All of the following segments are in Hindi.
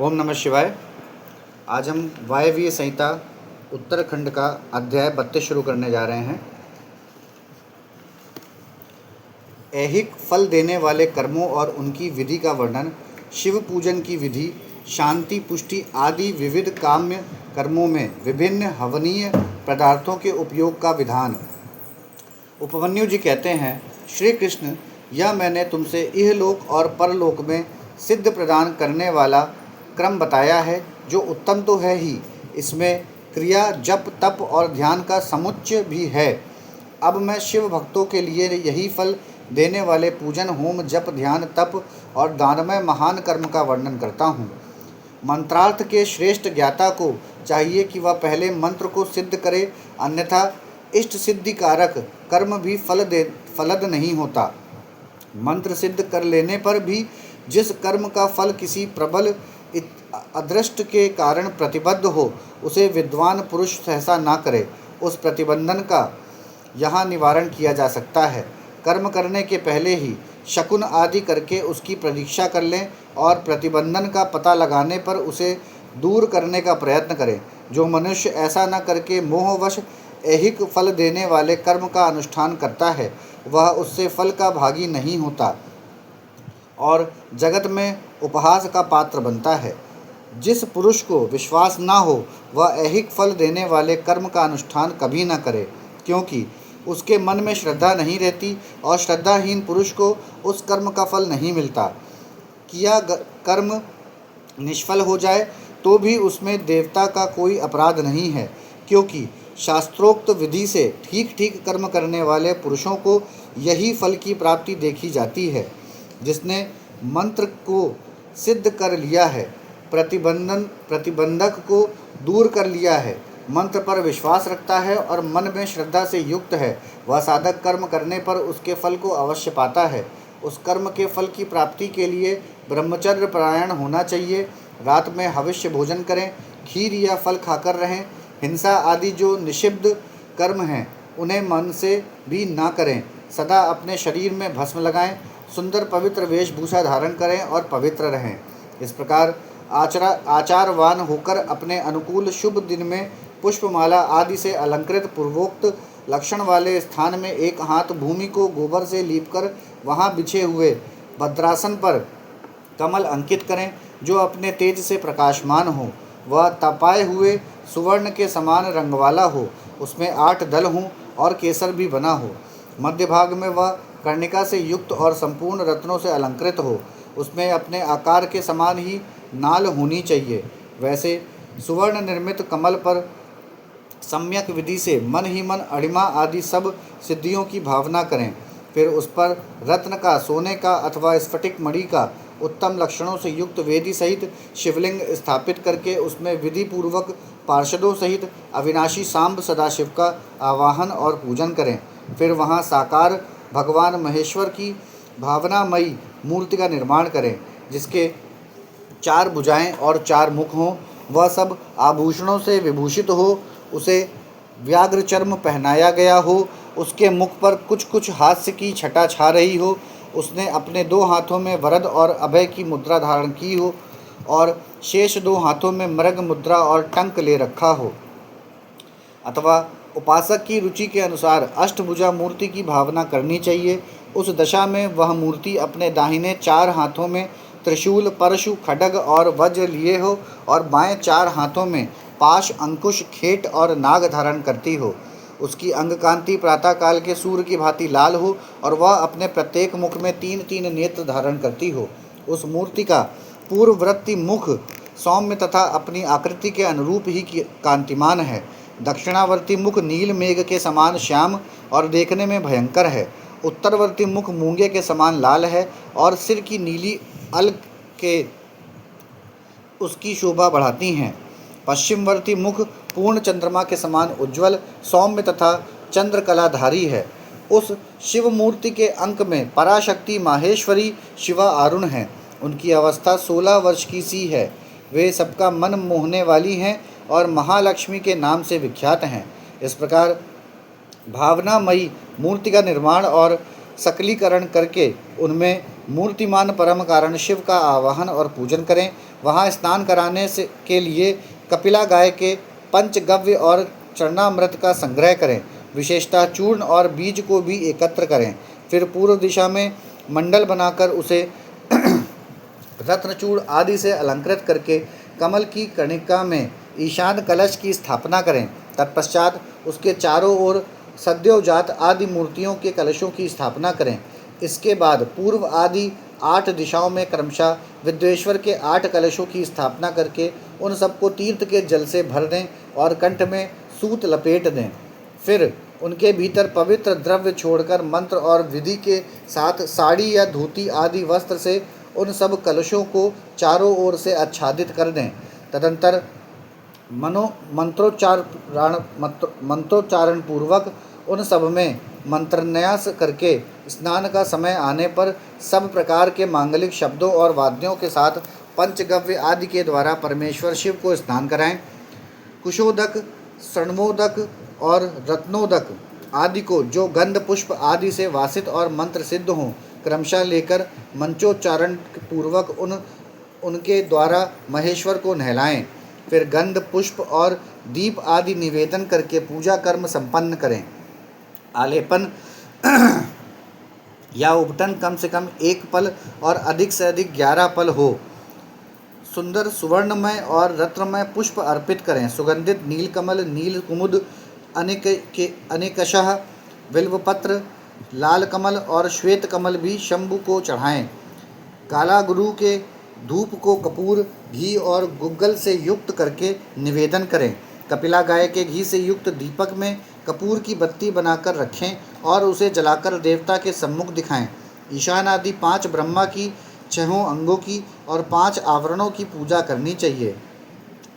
ओम नमः शिवाय। आज हम वायवीय संहिता उत्तराखंड का अध्याय 32 शुरू करने जा रहे हैं। ऐहिक फल देने वाले कर्मों और उनकी विधि का वर्णन, शिव पूजन की विधि, शांति पुष्टि आदि विविध काम्य कर्मों में विभिन्न हवनीय पदार्थों के उपयोग का विधान। उपमन्यु जी कहते हैं, श्री कृष्ण, यह मैंने तुमसे इहलोक और परलोक में सिद्ध प्रदान करने वाला क्रम बताया है, जो उत्तम तो है ही, इसमें क्रिया जप तप और ध्यान का समुच्चय भी है। अब मैं शिव भक्तों के लिए यही फल देने वाले पूजन, होम, जप, ध्यान, तप और दानमय महान कर्म का वर्णन करता हूँ। मंत्रार्थ के श्रेष्ठ ज्ञाता को चाहिए कि वह पहले मंत्र को सिद्ध करे, अन्यथा इष्ट सिद्धि कारक कर्म भी फलद नहीं होता। मंत्र सिद्ध कर लेने पर भी जिस कर्म का फल किसी प्रबल अदृष्ट के कारण प्रतिबद्ध हो, उसे विद्वान पुरुष सहसा ना करे। उस प्रतिबंधन का यहाँ निवारण किया जा सकता है। कर्म करने के पहले ही शकुन आदि करके उसकी प्रतीक्षा कर लें और प्रतिबंधन का पता लगाने पर उसे दूर करने का प्रयत्न करें। जो मनुष्य ऐसा न करके मोहवश ऐहिक फल देने वाले कर्म का अनुष्ठान करता है, वह उससे फल का भागी नहीं होता और जगत में उपहास का पात्र बनता है। जिस पुरुष को विश्वास ना हो, वह ऐहिक फल देने वाले कर्म का अनुष्ठान कभी न करे, क्योंकि उसके मन में श्रद्धा नहीं रहती और श्रद्धाहीन पुरुष को उस कर्म का फल नहीं मिलता। किया कर्म निष्फल हो जाए तो भी उसमें देवता का कोई अपराध नहीं है, क्योंकि शास्त्रोक्त विधि से ठीक ठीक कर्म करने वाले पुरुषों को यही फल की प्राप्ति देखी जाती है। जिसने मंत्र को सिद्ध कर लिया है, प्रतिबंधक को दूर कर लिया है, मंत्र पर विश्वास रखता है और मन में श्रद्धा से युक्त है, वह साधक कर्म करने पर उसके फल को अवश्य पाता है। उस कर्म के फल की प्राप्ति के लिए ब्रह्मचर्य परायण होना चाहिए। रात में हविष्य भोजन करें, खीर या फल खाकर रहें। हिंसा आदि जो निषिद्ध कर्म हैं, उन्हें मन से भी ना करें। सदा अपने शरीर में भस्म लगाएं, सुंदर पवित्र वेशभूषा धारण करें और पवित्र रहें। इस प्रकार आचारवान होकर अपने अनुकूल शुभ दिन में पुष्पमाला आदि से अलंकृत पूर्वोक्त लक्षण वाले स्थान में एक हाथ भूमि को गोबर से लीपकर वहाँ बिछे हुए भद्रासन पर कमल अंकित करें, जो अपने तेज से प्रकाशमान हो। वह तपाए हुए सुवर्ण के समान रंग वाला हो, उसमें 8 दल हों और केसर भी बना हो। मध्य भाग में वह कर्णिका से युक्त और संपूर्ण रत्नों से अलंकृत हो। उसमें अपने आकार के समान ही नाल होनी चाहिए। वैसे सुवर्ण निर्मित कमल पर सम्यक विधि से मन ही मन अणिमा आदि सब सिद्धियों की भावना करें। फिर उस पर रत्न का, सोने का अथवा स्फटिक मणि का उत्तम लक्षणों से युक्त वेदी सहित शिवलिंग स्थापित करके उसमें विधि पूर्वक पार्षदों सहित अविनाशी सांब सदाशिव का आवाहन और पूजन करें। फिर वहाँ साकार भगवान महेश्वर की भावनामयी मूर्ति का निर्माण करें, जिसके 4 भुजाएं और 4 मुख हों। वह सब आभूषणों से विभूषित हो, उसे व्याघ्र चर्म पहनाया गया हो, उसके मुख पर कुछ कुछ हास्य की छटा छा रही हो, उसने अपने 2 हाथों में वरद और अभय की मुद्रा धारण की हो और शेष 2 हाथों में मृग मुद्रा और टंक ले रखा हो। अथवा उपासक की रुचि के अनुसार अष्टभुजा मूर्ति की भावना करनी चाहिए। उस दशा में वह मूर्ति अपने दाहिने 4 हाथों में त्रिशूल, परशु, खड्ग और वज्र लिए हो और बाएं 4 हाथों में पाश, अंकुश, खेट और नाग धारण करती हो। उसकी अंग कांति प्रातःकाल के सूर्य की भांति लाल हो और वह अपने प्रत्येक मुख में 3-3 नेत्र धारण करती हो। उस मूर्ति का पूर्ववर्ती मुख सौम्य तथा अपनी आकृति के अनुरूप ही कांतिमान है। दक्षिणावर्ती मुख नील मेघ के समान श्याम और देखने में भयंकर है। उत्तरवर्ती मुख मूंगे के समान लाल है और सिर की नीली अलग के उसकी शोभा बढ़ाती हैं। पश्चिमवर्ती मुख पूर्ण चंद्रमा के समान उज्ज्वल, सौम्य तथा चंद्रकलाधारी है। उस शिव मूर्ति के अंक में पराशक्ति माहेश्वरी शिवा आरुण हैं। उनकी अवस्था 16 वर्ष की सी है। वे सबका मन मोहने वाली हैं और महालक्ष्मी के नाम से विख्यात हैं। इस प्रकार भावनामयी मूर्ति का निर्माण और सकलीकरण करके उनमें मूर्तिमान परम कारण शिव का आवाहन और पूजन करें। वहाँ स्नान कराने से के लिए कपिला गाय के पंचगव्य और चरणामृत का संग्रह करें। विशेषतः चूर्ण और बीज को भी एकत्र करें। फिर पूर्व दिशा में मंडल बनाकर उसे रत्नचूड़ आदि से अलंकृत करके कमल की कर्णिका में ईशान कलश की स्थापना करें। तत्पश्चात उसके चारों ओर सद्योजात आदि मूर्तियों के कलशों की स्थापना करें। इसके बाद पूर्व आदि 8 दिशाओं में क्रमशः विद्वेश्वर के 8 कलशों की स्थापना करके उन सबको तीर्थ के जल से भर दें और कंठ में सूत लपेट दें। फिर उनके भीतर पवित्र द्रव्य छोड़कर मंत्र और विधि के साथ साड़ी या धोती आदि वस्त्र से उन सब कलशों को चारों ओर से आच्छादित कर दें। तदंतर मंत्रोच्चारण पूर्वक उन सब में मंत्रन्यास करके स्नान का समय आने पर सब प्रकार के मांगलिक शब्दों और वाद्यों के साथ पंचगव्य आदि के द्वारा परमेश्वर शिव को स्नान कराएं। कुशोदक, स्वर्णमोदक और रत्नोदक आदि को जो गंध पुष्प आदि से वासित और मंत्र सिद्ध हों क्रमशः लेकर मंचोच्चारण पूर्वक उनके द्वारा महेश्वर को नहलाएं। फिर गंध पुष्प और दीप आदि निवेदन करके पूजा कर्म संपन्न करें। आलेपन या उपटन कम से कम 1 पल और अधिक से अधिक 11 पल हो। सुंदर सुवर्णमय और रत्नमय पुष्प अर्पित करें। सुगंधित नीलकमल, नील कुमुद, अनेकशः बिल्वपत्र, लाल कमल और श्वेत कमल भी शंभु को चढ़ाएं। काला गुरु के धूप को कपूर, घी और गुग्गल से युक्त करके निवेदन करें। कपिला गाय के घी से युक्त दीपक में कपूर की बत्ती बनाकर रखें और उसे जलाकर देवता के सम्मुख दिखाएं। ईशान आदि 5 ब्रह्मा की, 6 अंगों की और 5 आवरणों की पूजा करनी चाहिए।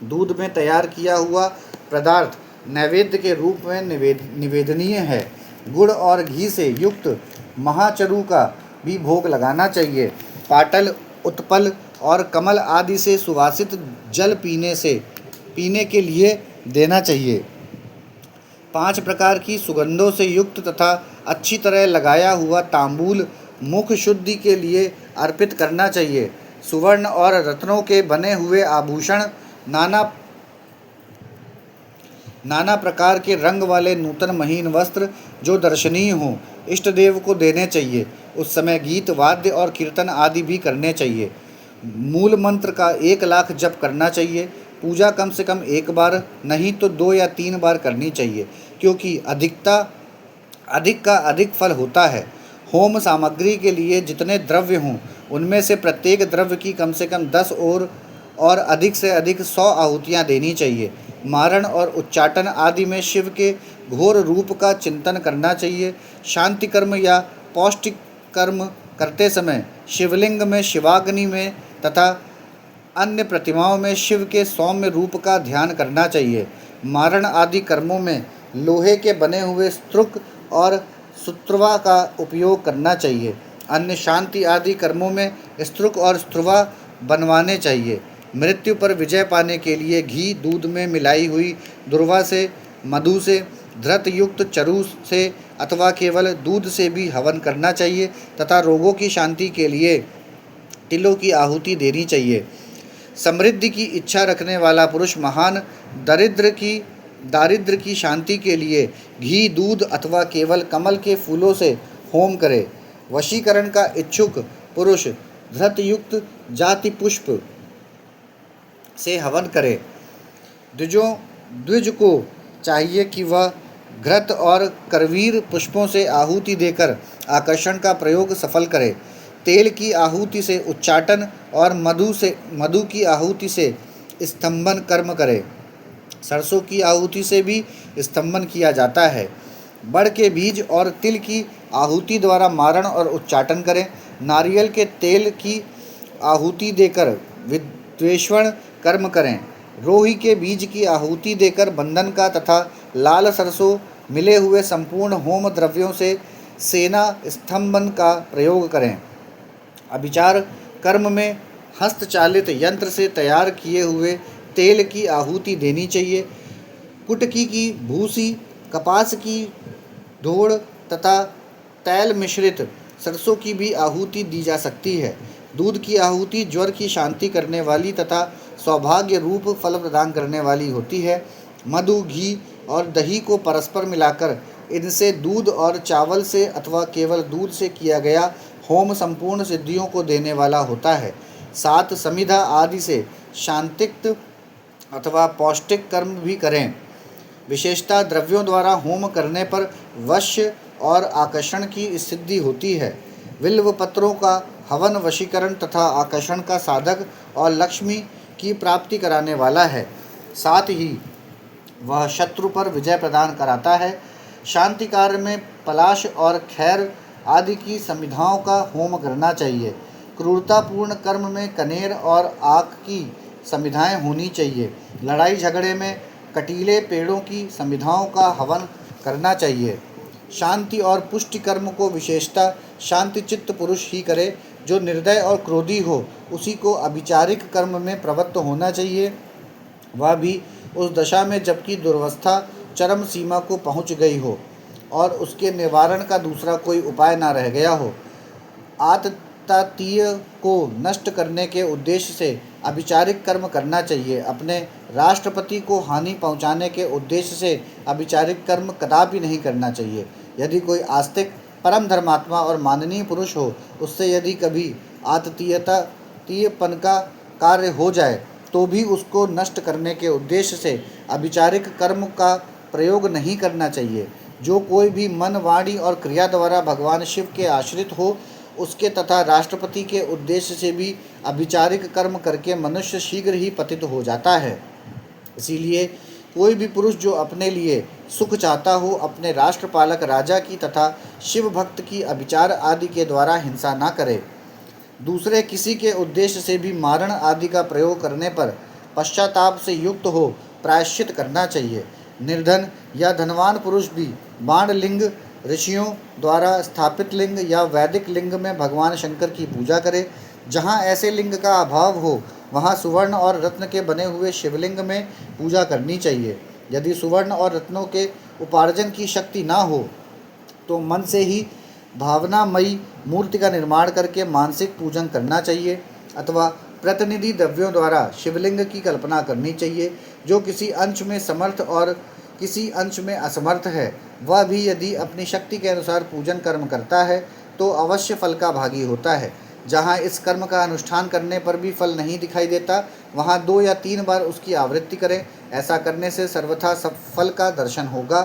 दूध में तैयार किया हुआ पदार्थ नैवेद्य के रूप में निवेदनीय है। गुड़ और घी से युक्त महाचरू का भी भोग लगाना चाहिए। पाटल, उत्पल और कमल आदि से सुवासित जल पीने के लिए देना चाहिए। 5 प्रकार की सुगंधों से युक्त तथा अच्छी तरह लगाया हुआ तांबूल मुख शुद्धि के लिए अर्पित करना चाहिए। सुवर्ण और रत्नों के बने हुए आभूषण, नाना प्रकार के रंग वाले नूतन महीन वस्त्र जो दर्शनीय हों इष्ट देव को देने चाहिए। उस समय गीत, वाद्य और कीर्तन आदि भी करने चाहिए। मूल मंत्र का 1 लाख जप करना चाहिए। पूजा कम से कम 1 बार नहीं तो 2 या 3 बार करनी चाहिए, क्योंकि अधिक का अधिक फल होता है। होम सामग्री के लिए जितने द्रव्य हों उनमें से प्रत्येक द्रव्य की कम से कम 10 और अधिक से अधिक 100 आहुतियाँ देनी चाहिए। मारण और उच्चाटन आदि में शिव के घोर रूप का चिंतन करना चाहिए। शांति कर्म या पौष्टिक कर्म करते समय शिवलिंग में, शिवाग्नि में तथा अन्य प्रतिमाओं में शिव के सौम्य रूप का ध्यान करना चाहिए। मारण आदि कर्मों में लोहे के बने हुए स्तृक और सुत्रवा का उपयोग करना चाहिए। अन्य शांति आदि कर्मों में स्तृक और स्त्रवा बनवाने चाहिए। मृत्यु पर विजय पाने के लिए घी, दूध में मिलाई हुई दुर्वा से, मधु से, धृत युक्त चरु से अथवा केवल दूध से भी हवन करना चाहिए तथा रोगों की शांति के लिए तिलों की आहुति देनी चाहिए। समृद्धि की इच्छा रखने वाला पुरुष महान दारिद्र्य की शांति के लिए घी, दूध अथवा केवल कमल के फूलों से होम करे। वशीकरण का इच्छुक पुरुष धृतयुक्त जाति पुष्प से हवन करे। द्विज को चाहिए कि वह घृत और करवीर पुष्पों से आहुति देकर आकर्षण का प्रयोग सफल करे। तेल की आहुति से उच्चाटन और मधु की आहुति से स्तंभन कर्म करे। सरसों की आहुति से भी स्तंभन किया जाता है। बड़ के बीज और तिल की आहुति द्वारा मारण और उच्चाटन करें। नारियल के तेल की आहुति देकर विद्वेषण कर्म करें। रोही के बीज की आहुति देकर बंधन का तथा लाल सरसों मिले हुए संपूर्ण होम द्रव्यों से सेना स्तंभन का प्रयोग करें। अभिचार कर्म में हस्तचालित यंत्र से तैयार किए हुए तेल की आहुति देनी चाहिए। कुटकी की भूसी, कपास की धूड़ तथा तैल मिश्रित सरसों की भी आहुति दी जा सकती है। दूध की आहुति ज्वर की शांति करने वाली तथा सौभाग्य रूप फल प्रदान करने वाली होती है। मधु, घी और दही को परस्पर मिलाकर इनसे दूध और चावल से अथवा केवल दूध से किया गया होम संपूर्ण सिद्धियों को देने वाला होता है। सात समिधा आदि से शांतिक्त अथवा पौष्टिक कर्म भी करें। विशेषतः द्रव्यों द्वारा होम करने पर वश्य और आकर्षण की सिद्धि होती है। बिल्व पत्रों का हवन वशीकरण तथा आकर्षण का साधक और लक्ष्मी की प्राप्ति कराने वाला है। साथ ही वह शत्रु पर विजय प्रदान कराता है। शांति कार्य में पलाश और खैर आदि की समिधाओं का होम करना चाहिए। क्रूरतापूर्ण कर्म में कनेर और आक की समिधाएं होनी चाहिए। लड़ाई झगड़े में कटीले पेड़ों की समिधाओं का हवन करना चाहिए। शांति और पुष्टि कर्म को विशेषतः शांति चित्त पुरुष ही करे। जो निर्दय और क्रोधी हो उसी को अभिचारिक कर्म में प्रवृत्त होना चाहिए, वह भी उस दशा में जबकि दुर्वस्था चरम सीमा को पहुँच गई हो और उसके निवारण का दूसरा कोई उपाय न रह गया हो। आततातीय को नष्ट करने के उद्देश्य से अभिचारिक कर्म करना चाहिए। अपने राष्ट्रपति को हानि पहुंचाने के उद्देश्य से अभिचारिक कर्म कदापि नहीं करना चाहिए। यदि कोई आस्तिक, परम धर्मात्मा और माननीय पुरुष हो, उससे यदि कभी आततीयपन का कार्य हो जाए तो भी उसको नष्ट करने के उद्देश्य से अभिचारिक कर्म का प्रयोग नहीं करना चाहिए। जो कोई भी मन, वाणी और क्रिया द्वारा भगवान शिव के आश्रित हो, उसके तथा राष्ट्रपति के उद्देश्य से भी अभिचारिक कर्म करके मनुष्य शीघ्र ही पतित हो जाता है। इसीलिए कोई भी पुरुष जो अपने लिए सुख चाहता हो, अपने राष्ट्रपालक राजा की तथा शिव भक्त की अभिचार आदि के द्वारा हिंसा न करे। दूसरे किसी के उद्देश्य से भी मारण आदि का प्रयोग करने पर पश्चाताप से युक्त हो प्रायश्चित करना चाहिए। निर्धन या धनवान पुरुष भी बाण लिंग, ऋषियों द्वारा स्थापित लिंग या वैदिक लिंग में भगवान शंकर की पूजा करे। जहाँ ऐसे लिंग का अभाव हो वहाँ सुवर्ण और रत्न के बने हुए शिवलिंग में पूजा करनी चाहिए। यदि सुवर्ण और रत्नों के उपार्जन की शक्ति ना हो तो मन से ही भावनामयी मूर्ति का निर्माण करके मानसिक पूजन करना चाहिए अथवा प्रतिनिधि द्रव्यों द्वारा शिवलिंग की कल्पना करनी चाहिए। जो किसी अंश में समर्थ और किसी अंश में असमर्थ है, वह भी यदि अपनी शक्ति के अनुसार पूजन कर्म करता है तो अवश्य फल का भागी होता है। जहाँ इस कर्म का अनुष्ठान करने पर भी फल नहीं दिखाई देता, वहाँ 2 या 3 बार उसकी आवृत्ति करें। ऐसा करने से सर्वथा सब फल का दर्शन होगा।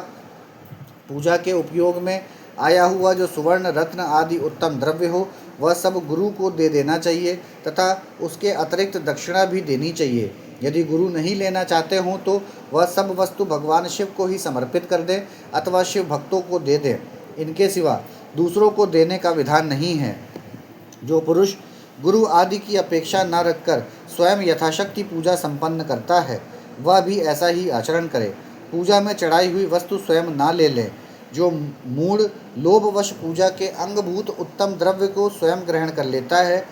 पूजा के उपयोग में आया हुआ जो सुवर्ण, रत्न आदि उत्तम द्रव्य हो, वह सब गुरु को दे देना चाहिए तथा उसके अतिरिक्त दक्षिणा भी देनी चाहिए। यदि गुरु नहीं लेना चाहते हों तो वह सब वस्तु भगवान शिव को ही समर्पित कर दें अथवा शिव भक्तों को दे दें। इनके सिवा दूसरों को देने का विधान नहीं है। जो पुरुष गुरु आदि की अपेक्षा न रखकर स्वयं यथाशक्ति पूजा संपन्न करता है, वह भी ऐसा ही आचरण करे। पूजा में चढ़ाई हुई वस्तु स्वयं ना ले लें। जो मूढ़ लोभवश पूजा के अंगभूत उत्तम द्रव्य को स्वयं ग्रहण कर लेता है,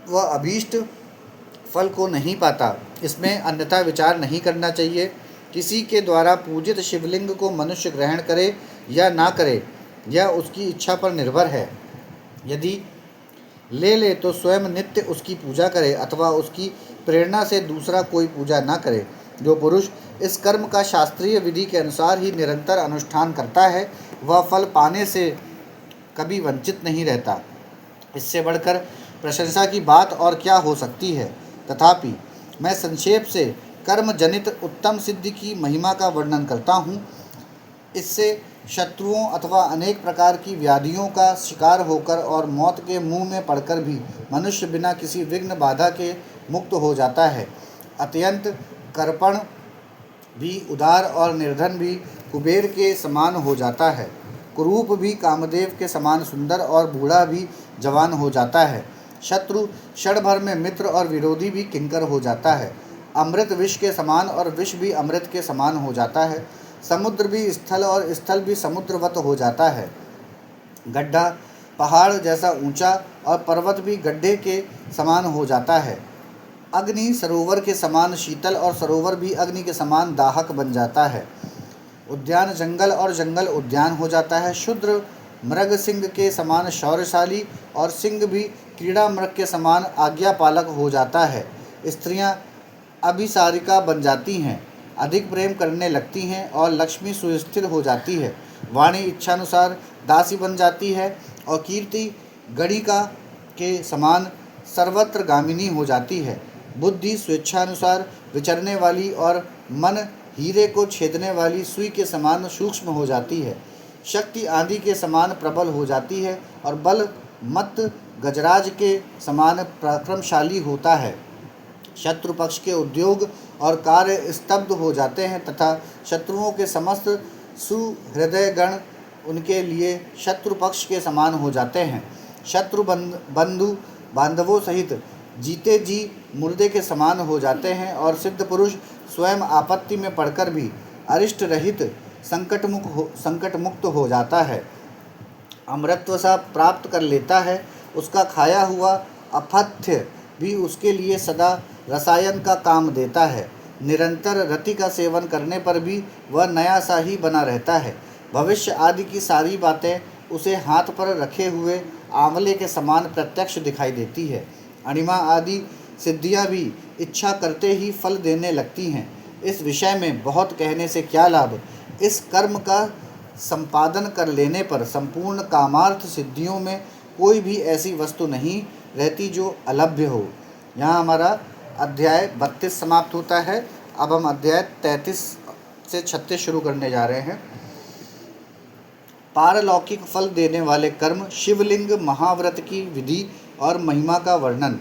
वह अभीष्ट फल को नहीं पाता। इसमें अन्यथा विचार नहीं करना चाहिए। किसी के द्वारा पूजित शिवलिंग को मनुष्य ग्रहण करे या ना करे, यह उसकी इच्छा पर निर्भर है। यदि ले ले तो स्वयं नित्य उसकी पूजा करे अथवा उसकी प्रेरणा से दूसरा कोई पूजा ना करे। जो पुरुष इस कर्म का शास्त्रीय विधि के अनुसार ही निरंतर अनुष्ठान करता है, वह फल पाने से कभी वंचित नहीं रहता। इससे बढ़कर प्रशंसा की बात और क्या हो सकती है। तथापि मैं संक्षेप से कर्म जनित उत्तम सिद्धि की महिमा का वर्णन करता हूँ। इससे शत्रुओं अथवा अनेक प्रकार की व्याधियों का शिकार होकर और मौत के मुंह में पड़कर भी मनुष्य बिना किसी विघ्न बाधा के मुक्त हो जाता है। अत्यंत कर्पण भी उदार और निर्धन भी कुबेर के समान हो जाता है। कुरूप भी कामदेव के समान सुंदर और बूढ़ा भी जवान हो जाता है। शत्रु क्षण भर में मित्र और विरोधी भी किंकर हो जाता है। अमृत विष के समान और विष भी अमृत के समान हो जाता है। समुद्र भी स्थल और स्थल भी समुद्रवत हो जाता है। गड्ढा पहाड़ जैसा ऊंचा और पर्वत भी गड्ढे के समान हो जाता है। अग्नि सरोवर के समान शीतल और सरोवर भी अग्नि के समान दाहक बन जाता है। उद्यान जंगल और जंगल उद्यान हो जाता है। शूद्र मृग सिंह के समान शौर्यशाली और सिंह भी क्रीड़ा मृग के समान आज्ञापालक हो जाता है। स्त्रियां अभिसारिका बन जाती हैं, अधिक प्रेम करने लगती हैं और लक्ष्मी सुस्थिर हो जाती है। वाणी इच्छानुसार दासी बन जाती है और कीर्ति गणिका के समान सर्वत्र गामिनी हो जाती है। बुद्धि स्वेच्छानुसार विचरने वाली और मन हीरे को छेदने वाली सुई के समान सूक्ष्म हो जाती है। शक्ति आदि के समान प्रबल हो जाती है और बल मत गजराज के समान पराक्रमशाली होता है। शत्रु पक्ष के उद्योग और कार्य स्तब्ध हो जाते हैं तथा शत्रुओं के समस्त सुहृदयगण उनके लिए शत्रु पक्ष के समान हो जाते हैं। शत्रु बंधु बांधवों सहित जीते जी मुर्दे के समान हो जाते हैं और सिद्ध पुरुष स्वयं आपत्ति में पड़कर भी अरिष्ट रहित संकट मुक्त हो जाता है। अमृतत्व सा प्राप्त कर लेता है, उसका खाया हुआ अपथ्य भी उसके लिए सदा रसायन का काम देता है। निरंतर रति का सेवन करने पर भी वह नया सा ही बना रहता है। भविष्य आदि की सारी बातें उसे हाथ पर रखे हुए आंवले के समान प्रत्यक्ष दिखाई देती है। अणिमा आदि सिद्धियां भी इच्छा करते ही फल देने लगती हैं। इस विषय में बहुत कहने से क्या लाभ। इस कर्म का संपादन कर लेने पर संपूर्ण कामार्थ सिद्धियों में कोई भी ऐसी वस्तु नहीं रहती जो अलभ्य हो। यहाँ हमारा अध्याय 32 समाप्त होता है। अब हम अध्याय 33 से 36 शुरू करने जा रहे हैं। पारलौकिक फल देने वाले कर्म, शिवलिंग महाव्रत की विधि और महिमा का वर्णन।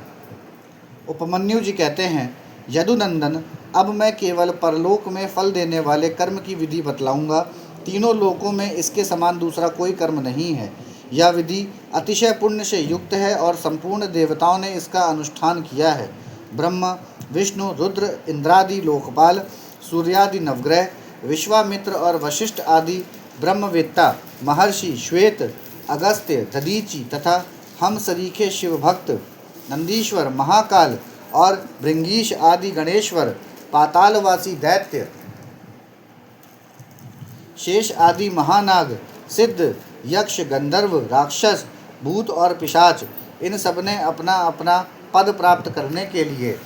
उपमन्यु जी कहते हैं, यदुनंदन, अब मैं केवल परलोक में फल देने वाले कर्म की विधि बतलाऊंगा। तीनों लोकों में इसके समान दूसरा कोई कर्म नहीं है। यह विधि अतिशय पुण्य से युक्त है और संपूर्ण देवताओं ने इसका अनुष्ठान किया है। ब्रह्मा, विष्णु, रुद्र, इंद्रादि लोकपाल, सूर्यादि नवग्रह, विश्वामित्र और वशिष्ठ आदि ब्रह्मवेत्ता, महर्षि, श्वेत, अगस्त्य, दधीचि तथा हम सरीखे शिवभक्त, नंदीश्वर, महाकाल और भृंगीश आदि गणेश्वर, पातालवासी दैत्य, शेष आदि महानाग, सिद्ध, यक्ष, गंधर्व, राक्षस, भूत और पिशाच, इन सब ने अपना अपना पद प्राप्त करने के लिए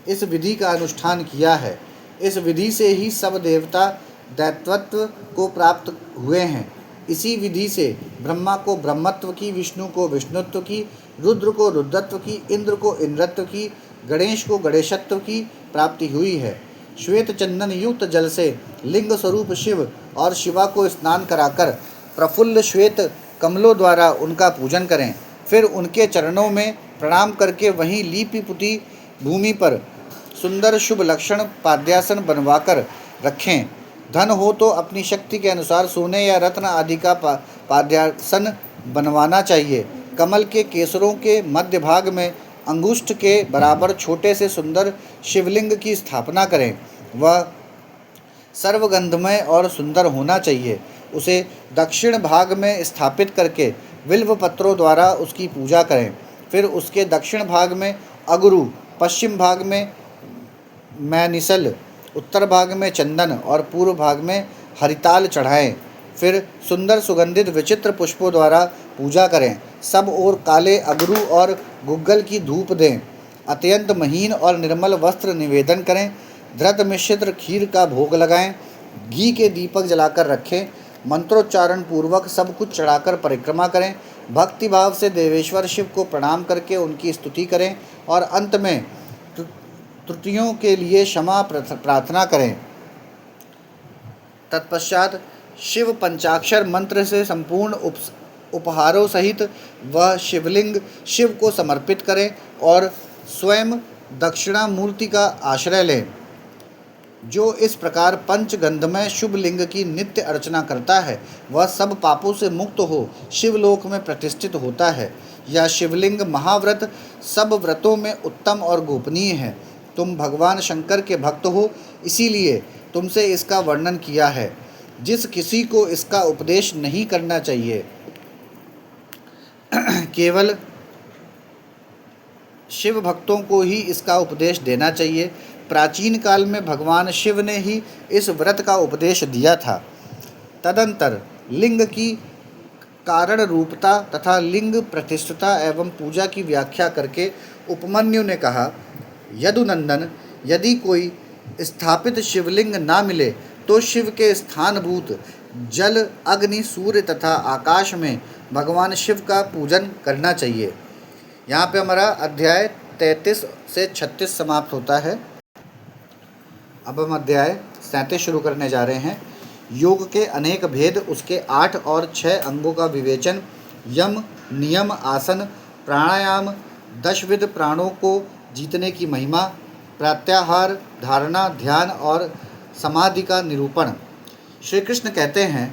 इस विधि का अनुष्ठान किया है। इस विधि से ही सब देवता दैत्यत्व को प्राप्त हुए हैं। इसी विधि से ब्रह्मा को ब्रह्मत्व की, विष्णु को विष्णुत्व की, रुद्र को रुद्रत्व की, इंद्र को इंद्रत्व की, गणेश को गणेशत्व की प्राप्ति हुई है। श्वेत चंदन युक्त जल से लिंग स्वरूप शिव और शिवा को स्नान कराकर प्रफुल्ल श्वेत कमलों द्वारा उनका पूजन करें। फिर उनके चरणों में प्रणाम करके वहीं लीपी पुती भूमि पर सुंदर शुभ लक्षण पाद्यासन बनवाकर रखें। धन हो तो अपनी शक्ति के अनुसार सोने या रत्न आदि का पाद्यासन बनवाना चाहिए। कमल के केसरों के मध्य भाग में अंगुष्ठ के बराबर छोटे से सुंदर शिवलिंग की स्थापना करें। वह सर्वगंधमय और सुंदर होना चाहिए। उसे दक्षिण भाग में स्थापित करके बिल्व पत्रों द्वारा उसकी पूजा करें। फिर उसके दक्षिण भाग में अगरू, पश्चिम भाग में मैनिसल, उत्तर भाग में चंदन और पूर्व भाग में हरिताल चढ़ाएं। फिर सुंदर सुगंधित विचित्र पुष्पों द्वारा पूजा करें। सब ओर काले अगरू और गुग्गल की धूप दें। अत्यंत महीन और निर्मल वस्त्र निवेदन करें। धृत मिश्रित खीर का भोग लगाएं। घी के दीपक जलाकर रखें। मंत्रोच्चारण पूर्वक सब कुछ चढ़ाकर परिक्रमा करें। भक्ति भाव से देवेश्वर शिव को प्रणाम करके उनकी स्तुति करें और अंत में त्रुटियों के लिए क्षमा प्रार्थना करें। तत्पश्चात शिव पंचाक्षर मंत्र से संपूर्ण उपहारों सहित वह शिवलिंग शिव को समर्पित करें और स्वयं दक्षिणामूर्ति का आश्रय लें। जो इस प्रकार पंचगंधमय शुभ लिंग की नित्य अर्चना करता है वह सब पापों से मुक्त हो शिवलोक में प्रतिष्ठित होता है। यह शिवलिंग महाव्रत सब व्रतों में उत्तम और गोपनीय है। तुम भगवान शंकर के भक्त हो, इसीलिए तुमसे इसका वर्णन किया है। जिस किसी को इसका उपदेश नहीं करना चाहिए, केवल शिव भक्तों को ही इसका उपदेश देना चाहिए। प्राचीन काल में भगवान शिव ने ही इस व्रत का उपदेश दिया था। तदंतर लिंग की कारण रूपता तथा लिंग प्रतिष्ठता एवं पूजा की व्याख्या करके उपमन्यु ने कहा, यदुनंदन, यदि कोई स्थापित शिवलिंग ना मिले तो शिव के स्थानभूत जल, अग्नि, सूर्य तथा आकाश में भगवान शिव का पूजन करना चाहिए। यहाँ पे हमारा अध्याय 33 से 36 समाप्त होता है। अब हम अध्याय 37 शुरू करने जा रहे हैं। योग के अनेक भेद, उसके 8 और 6 अंगों का विवेचन, यम, नियम, आसन, प्राणायाम, 10 विध प्राणों को जीतने की महिमा, प्रत्याहार, धारणा, ध्यान और समाधि का निरूपण। श्री कृष्ण कहते हैं,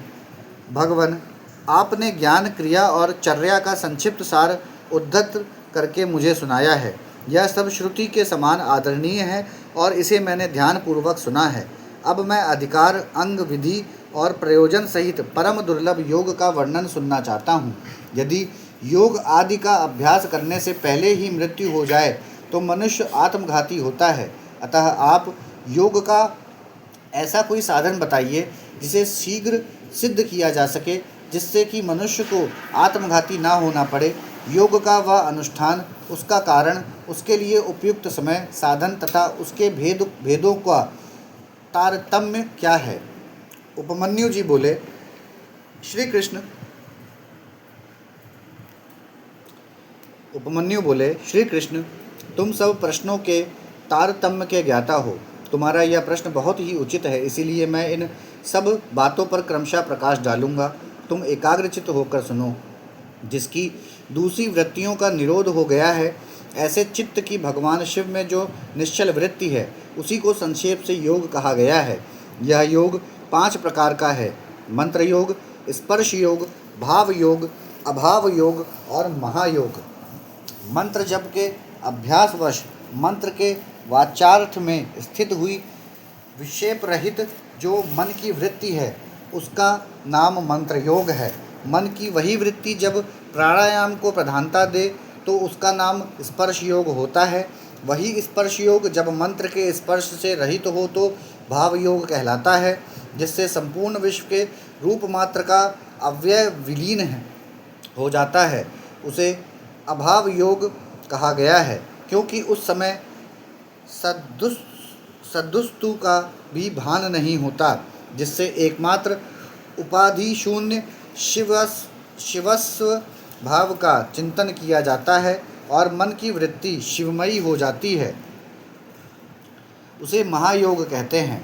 भगवान, आपने ज्ञान, क्रिया और चर्या का संक्षिप्त सार उद्धृत करके मुझे सुनाया है। यह सब श्रुति के समान आदरणीय है और इसे मैंने ध्यानपूर्वक सुना है। अब मैं अधिकार, अंग, विधि और प्रयोजन सहित परम दुर्लभ योग का वर्णन सुनना चाहता हूँ। यदि योग आदि का अभ्यास करने से पहले ही मृत्यु हो जाए तो मनुष्य आत्मघाती होता है। अतः आप योग का ऐसा कोई साधन बताइए जिसे शीघ्र सिद्ध किया जा सके, जिससे कि मनुष्य को आत्मघाती ना होना पड़े। योग का वह अनुष्ठान, उसका कारण, उसके लिए उपयुक्त समय, साधन तथा उसके भेदों का तारतम्य क्या है। उपमन्यु जी बोले, श्री कृष्ण तुम सब प्रश्नों के तारतम्य के ज्ञाता हो। तुम्हारा यह प्रश्न बहुत ही उचित है, इसीलिए मैं इन सब बातों पर क्रमशः प्रकाश डालूंगा। तुम एकाग्रचित्त होकर सुनो। जिसकी दूसरी वृत्तियों का निरोध हो गया है, ऐसे चित्त की भगवान शिव में जो निश्चल वृत्ति है, उसी को संक्षेप से योग कहा गया है। यह योग 5 प्रकार का है: मंत्र योग, स्पर्श योग, भाव योग, अभाव योग और महायोग। मंत्र जप के अभ्यासवश मंत्र के वाचार्थ में स्थित हुई विक्षेप रहित जो मन की वृत्ति है, उसका नाम मंत्र योग है। मन की वही वृत्ति जब प्राणायाम को प्रधानता दे तो उसका नाम स्पर्श योग होता है। वही स्पर्श योग जब मंत्र के स्पर्श से रहित हो तो भाव योग कहलाता है, जिससे संपूर्ण विश्व के रूप मात्र का अव्यय विलीन हो जाता है। उसे अभाव योग कहा गया है, क्योंकि उस समय सदुस्तु का भी भान नहीं होता, जिससे एकमात्र उपाधि शून्य शिवस्व भाव का चिंतन किया जाता है और मन की वृत्ति शिवमयी हो जाती है। उसे महायोग कहते हैं।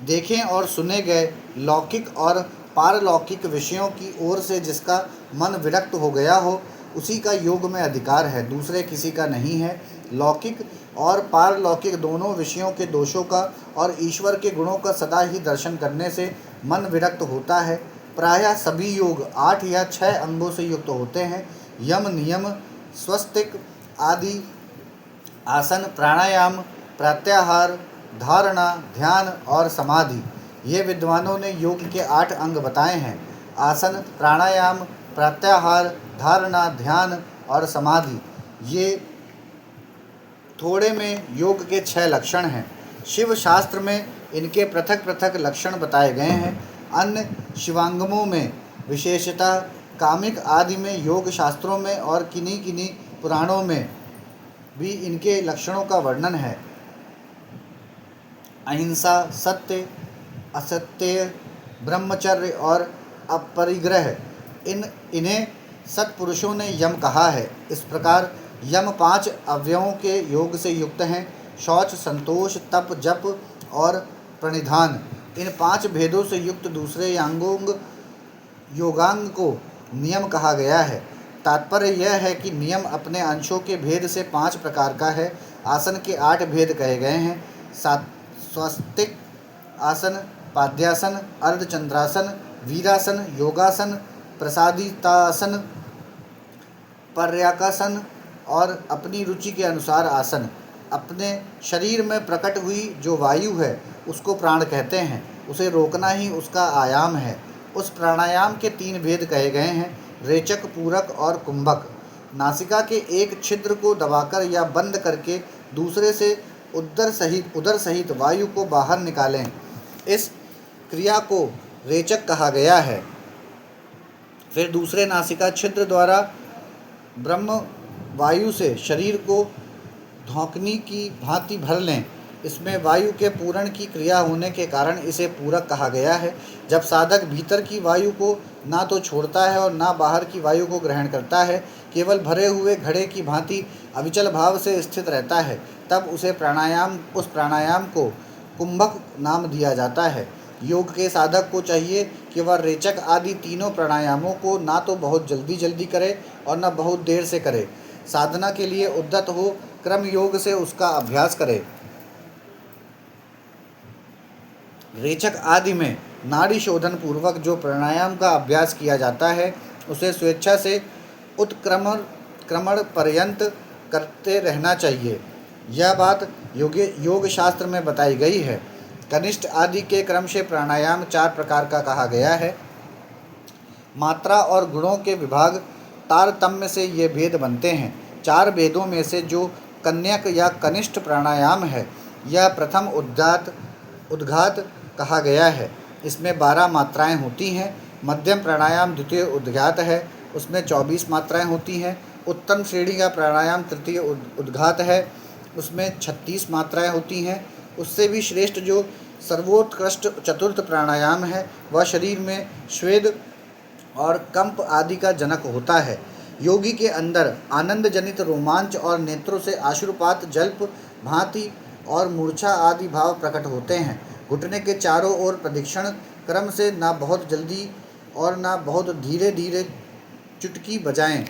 देखें और सुने गए लौकिक और पारलौकिक विषयों की ओर से जिसका मन विरक्त हो गया हो, उसी का योग में अधिकार है, दूसरे किसी का नहीं है। लौकिक और पारलौकिक दोनों विषयों के दोषों का और ईश्वर के गुणों का सदा ही दर्शन करने से मन विरक्त होता है। प्रायः सभी योग 8 या 6 अंगों से युक्त होते हैं: यम, नियम, स्वस्तिक आदि, आसन, प्राणायाम, प्रत्याहार, धारणा, ध्यान और समाधि। ये विद्वानों ने योग के 8 अंग बताए हैं: आसन, प्राणायाम, प्रत्याहार, धारणा, ध्यान और समाधि। ये थोड़े में योग के 6 लक्षण हैं। शिव शास्त्र में इनके पृथक पृथक लक्षण बताए गए हैं। अन्य शिवांगमों में, विशेषतः कामिक आदि में, योग शास्त्रों में और किन्हीं किन्हीं पुराणों में भी इनके लक्षणों का वर्णन है। अहिंसा, सत्य, असत्य, ब्रह्मचर्य और अपरिग्रह, इन्हें सत्पुरुषों ने यम कहा है। इस प्रकार यम 5 अवयवों के योग से युक्त हैं: शौच, संतोष, तप, जप और प्रणिधान। इन 5 भेदों से युक्त दूसरे योगांग को नियम कहा गया है। तात्पर्य यह है कि नियम अपने अंशों के भेद से 5 प्रकार का है। आसन के 8 भेद कहे गए हैं: स्वस्तिक आसन, पाद्यासन, अर्धचंद्रासन, वीरासन, योगासन, प्रसादितासन, पर्याकासन और अपनी रुचि के अनुसार आसन। अपने शरीर में प्रकट हुई जो वायु है उसको प्राण कहते हैं। उसे रोकना ही उसका आयाम है। उस प्राणायाम के 3 भेद कहे गए हैं: रेचक, पूरक और कुंभक। नासिका के एक छिद्र को दबाकर या बंद करके दूसरे से उदर सहित वायु को बाहर निकालें। इस क्रिया को रेचक कहा गया है। फिर दूसरे नासिका छिद्र द्वारा ब्रह्म वायु से शरीर को धौंकनी की भांति भर लें। इसमें वायु के पूरण की क्रिया होने के कारण इसे पूरक कहा गया है। जब साधक भीतर की वायु को ना तो छोड़ता है और ना बाहर की वायु को ग्रहण करता है, केवल भरे हुए घड़े की भांति अविचल भाव से स्थित रहता है, तब उस प्राणायाम को कुंभक नाम दिया जाता है। योग के साधक को चाहिए कि वह रेचक आदि तीनों प्राणायामों को ना तो बहुत जल्दी जल्दी करे और न बहुत देर से करे। साधना के लिए उद्यत हो क्रम योग से उसका अभ्यास करे। रेचक आदि में नाड़ी शोधन पूर्वक जो प्राणायाम का अभ्यास किया जाता है उसे स्वेच्छा से उत्क्रमण पर्यंत करते रहना चाहिए। यह बात योग शास्त्र में बताई गई है। कनिष्ठ आदि के क्रम से प्राणायाम 4 प्रकार का कहा गया है। मात्रा और गुणों के विभाग तारतम्य से ये भेद बनते हैं। 4 भेदों में से जो कन्यक या कनिष्ठ प्राणायाम है, यह प्रथम उद्घात कहा गया है। इसमें 12 मात्राएं होती हैं। मध्यम प्राणायाम द्वितीय उद्घात है, उसमें 24 मात्राएं होती हैं। उत्तम श्रेणी का प्राणायाम तृतीय उद्घात है, उसमें 36 मात्राएं होती हैं। उससे भी श्रेष्ठ जो सर्वोत्कृष्ट चतुर्थ प्राणायाम है, वह शरीर में स्वेद और कंप आदि का जनक होता है। योगी के अंदर आनंद जनित रोमांच और नेत्रों से आश्रुपात, जल्प, भांति और मूर्छा आदि भाव प्रकट होते हैं। घुटने के चारों ओर प्रदक्षिण क्रम से ना बहुत जल्दी और ना बहुत धीरे धीरे चुटकी बजाएं।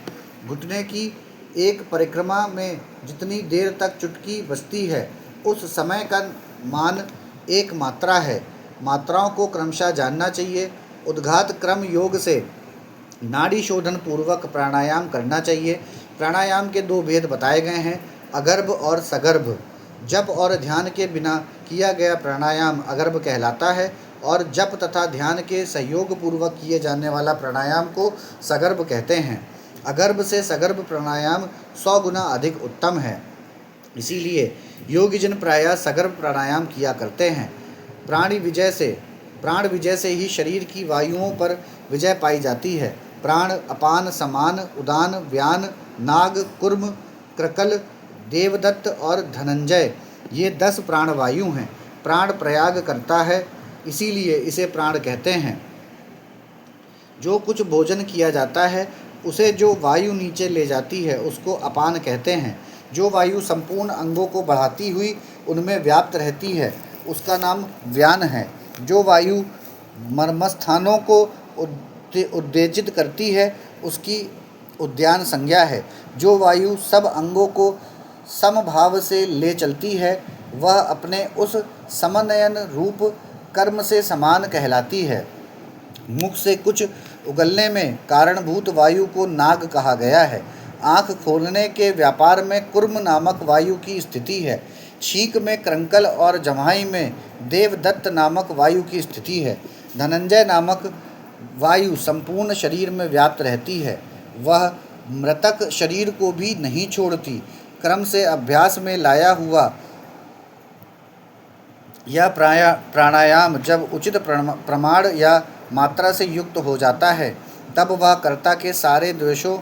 घुटने की एक परिक्रमा में जितनी देर तक चुटकी बजती है, उस समय का मान 1 मात्रा है। मात्राओं को क्रमशः जानना चाहिए। उद्घात क्रम योग से नाड़ी शोधन पूर्वक प्राणायाम करना चाहिए। प्राणायाम के 2 भेद बताए गए हैं, अगर्भ और सगर्भ। जप और ध्यान के बिना किया गया प्राणायाम अगर्भ कहलाता है और जप तथा ध्यान के सहयोग पूर्वक किए जाने वाला प्राणायाम को सगर्भ कहते हैं। अगर्भ से सगर्भ प्राणायाम 100 गुना अधिक उत्तम है। इसीलिए योगीजन प्रायः सगर्भ प्राणायाम किया करते हैं। प्राण विजय से ही शरीर की वायुओं पर विजय पाई जाती है। प्राण, अपान, समान, उदान, व्यान, नाग, कुर्म, क्रकल, देवदत्त और धनंजय, ये 10 प्राणवायु हैं। प्राण प्रयाग करता है, इसीलिए इसे प्राण कहते हैं। जो कुछ भोजन किया जाता है उसे जो वायु नीचे ले जाती है उसको अपान कहते हैं। जो वायु संपूर्ण अंगों को बढ़ाती हुई उनमें व्याप्त रहती है उसका नाम व्यान है। जो वायु मर्मस्थानों को उत्तेजित करती है उसकी उद्यान संज्ञा है। जो वायु सब अंगों को समभाव से ले चलती है वह अपने उस समन्वयन रूप कर्म से समान कहलाती है। मुख से कुछ उगलने में कारणभूत वायु को नाग कहा गया है। आँख खोलने के व्यापार में कुर्म नामक वायु की स्थिति है। छींक में क्रंकल और जम्हाई में देवदत्त नामक वायु की स्थिति है। धनंजय नामक वायु संपूर्ण शरीर में व्याप्त रहती है। वह मृतक शरीर को भी नहीं छोड़ती। क्रम से अभ्यास में लाया हुआ यह प्राणायाम जब उचित प्रमाण या मात्रा से युक्त हो जाता है तब वह कर्ता के सारे द्वेषों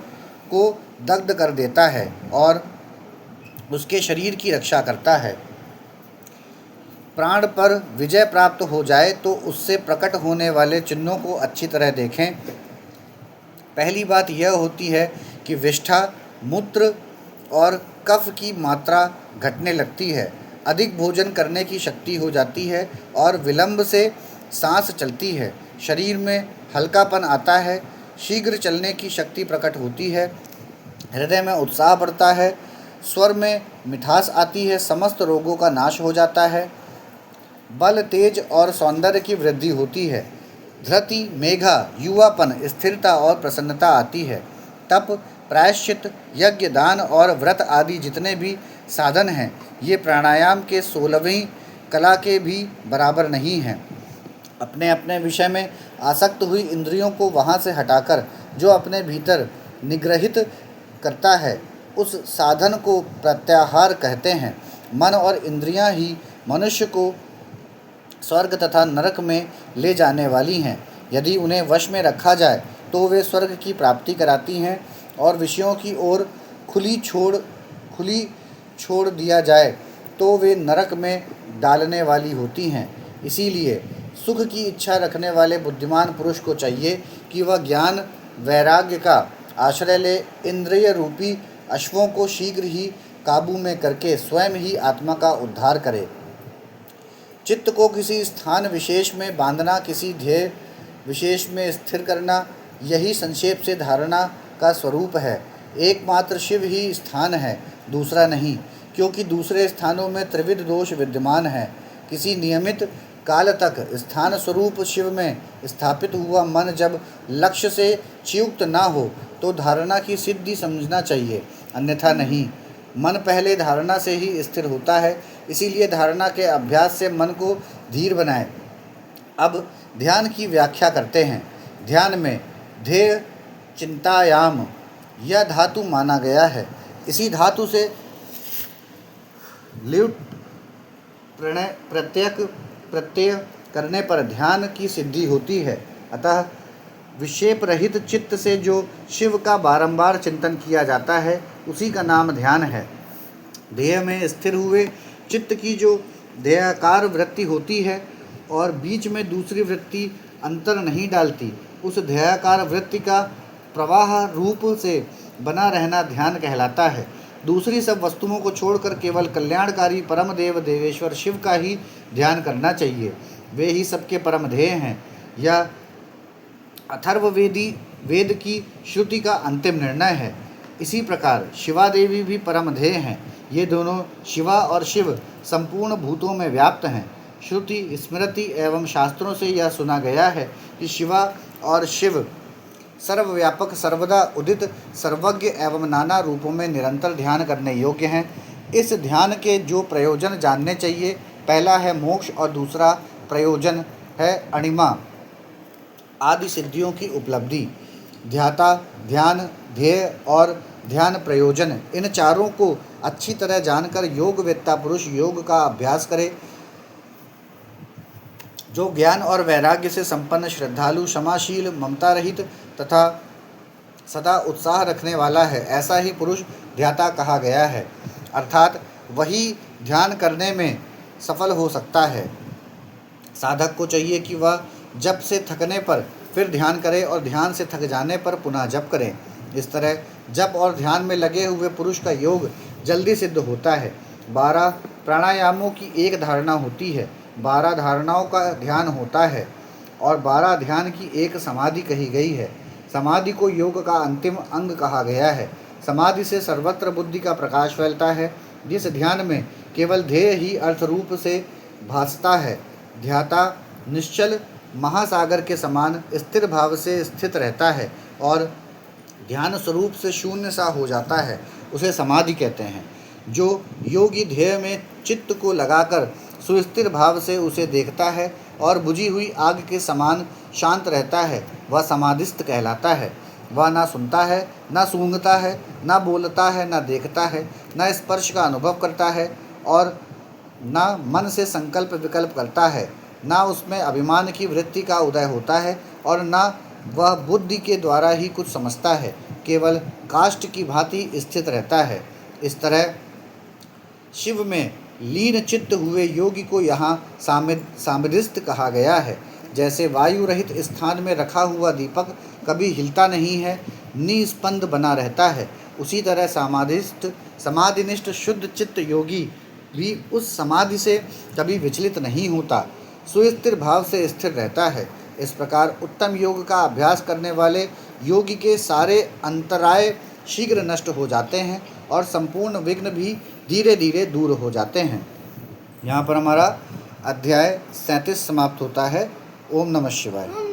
को दग्ध कर देता है और उसके शरीर की रक्षा करता है। प्राण पर विजय प्राप्त हो जाए तो उससे प्रकट होने वाले चिन्हों को अच्छी तरह देखें। पहली बात यह होती है कि विष्ठा, मूत्र और कफ की मात्रा घटने लगती है। अधिक भोजन करने की शक्ति हो जाती है और विलंब से सांस चलती है। शरीर में हल्कापन आता है। शीघ्र चलने की शक्ति प्रकट होती है। हृदय में उत्साह बढ़ता है। स्वर में मिठास आती है। समस्त रोगों का नाश हो जाता है। बल, तेज और सौंदर्य की वृद्धि होती है। धृति, मेघा, युवापन, स्थिरता और प्रसन्नता आती है। तप, प्रायश्चित, यज्ञ, दान और व्रत आदि जितने भी साधन हैं, ये प्राणायाम के 16वीं कला के भी बराबर नहीं हैं। अपने अपने विषय में आसक्त हुई इंद्रियों को वहाँ से हटाकर जो अपने भीतर निग्रहित करता है उस साधन को प्रत्याहार कहते हैं। मन और इंद्रियां ही मनुष्य को स्वर्ग तथा नरक में ले जाने वाली हैं। यदि उन्हें वश में रखा जाए तो वे स्वर्ग की प्राप्ति कराती हैं, और विषयों की ओर खुली छोड़ दिया जाए तो वे नरक में डालने वाली होती हैं। इसीलिए सुख की इच्छा रखने वाले बुद्धिमान पुरुष को चाहिए कि वह ज्ञान वैराग्य का आश्रय ले इंद्रिय रूपी अश्वों को शीघ्र ही काबू में करके स्वयं ही आत्मा का उद्धार करे। चित्त को किसी स्थान विशेष में बांधना, किसी ध्येय विशेष में स्थिर करना, यही संक्षेप से धारणा का स्वरूप है। एकमात्र शिव ही स्थान है, दूसरा नहीं, क्योंकि दूसरे स्थानों में त्रिविध दोष विद्यमान है। किसी नियमित काल तक स्थान स्वरूप शिव में स्थापित हुआ मन जब लक्ष्य से च्युत ना हो तो धारणा की सिद्धि समझना चाहिए, अन्यथा नहीं। मन पहले धारणा से ही स्थिर होता है, इसीलिए धारणा के अभ्यास से मन को धीर बनाएं। अब ध्यान की व्याख्या करते हैं। ध्यान में ध्येय चिंतायाम यह धातु माना गया है। इसी धातु से ल्युट प्रत्यय करने पर ध्येय की सिद्धि होती है। अतः विक्षेप रहित चित्त से जो शिव का बारंबार चिंतन किया जाता है उसी का नाम ध्यान है। ध्येय में स्थिर हुए चित्त की जो ध्येयाकार वृत्ति होती है और बीच में दूसरी वृत्ति अंतर नहीं डालती, उस ध्येयाकार वृत्ति का प्रवाह रूप से बना रहना ध्यान कहलाता है। दूसरी सब वस्तुओं को छोड़कर केवल कल्याणकारी परम देव देवेश्वर शिव का ही ध्यान करना चाहिए। वे ही सबके परम ध्येय हैं। यह अथर्ववेदी वेद की श्रुति का अंतिम निर्णय है। इसी प्रकार शिवा देवी भी परम ध्येय हैं। ये दोनों शिवा और शिव संपूर्ण भूतों में व्याप्त हैं। श्रुति, स्मृति एवं शास्त्रों से यह सुना गया है कि शिवा और शिव सर्वव्यापक, सर्वदा उदित, सर्वज्ञ एवं नाना रूपों में निरंतर ध्यान करने योग्य हैं। इस ध्यान के जो प्रयोजन जानने चाहिए, पहला है मोक्ष और दूसरा प्रयोजन है अणिमा आदि सिद्धियों की उपलब्धि। ध्याता, ध्यान, ध्येय और ध्यान प्रयोजन, इन चारों को अच्छी तरह जानकर योगवेत्ता पुरुष योग का अभ्यास करे। जो ज्ञान और वैराग्य से संपन्न, श्रद्धालु, क्षमाशील, ममता रहित तथा सदा उत्साह रखने वाला है, ऐसा ही पुरुष ध्याता कहा गया है। अर्थात वही ध्यान करने में सफल हो सकता है। साधक को चाहिए कि वह जप से थकने पर फिर ध्यान करे और ध्यान से थक जाने पर पुनः जप करें। इस तरह जप और ध्यान में लगे हुए पुरुष का योग जल्दी सिद्ध होता है। 12 प्राणायामों की एक धारणा होती है, 12 धारणाओं का ध्यान होता है और 12 ध्यान की एक समाधि कही गई है। समाधि को योग का अंतिम अंग कहा गया है। समाधि से सर्वत्र बुद्धि का प्रकाश फैलता है। जिस ध्यान में केवल ध्येय ही अर्थ रूप से भासता है, ध्याता निश्चल महासागर के समान स्थिर भाव से स्थित रहता है और ध्यान स्वरूप से शून्य सा हो जाता है, उसे समाधि कहते हैं। जो योगी ध्येय में चित्त को लगाकर सुस्थिर भाव से उसे देखता है और बुझी हुई आग के समान शांत रहता है, वह समाधिस्थ कहलाता है। वह ना सुनता है, ना सूंघता है, ना बोलता है, ना देखता है, ना स्पर्श का अनुभव करता है और ना मन से संकल्प विकल्प करता है, ना उसमें अभिमान की वृत्ति का उदय होता है और ना वह बुद्धि के द्वारा ही कुछ समझता है, केवल काष्ठ की भांति स्थित रहता है। इस तरह शिव में लीन चित्त हुए योगी को यहाँ सामरिस्थ कहा गया है। जैसे वायु रहित स्थान में रखा हुआ दीपक कभी हिलता नहीं है, निस्पंद बना रहता है, उसी तरह समाधिनिष्ठ शुद्ध चित्त योगी भी उस समाधि से कभी विचलित नहीं होता, सुस्थिर भाव से स्थिर रहता है। इस प्रकार उत्तम योग का अभ्यास करने वाले योगी के सारे अंतराय शीघ्र नष्ट हो जाते हैं और संपूर्ण विघ्न भी धीरे धीरे दूर हो जाते हैं। यहाँ पर हमारा अध्याय 37 समाप्त होता है। ओम नमः शिवाय।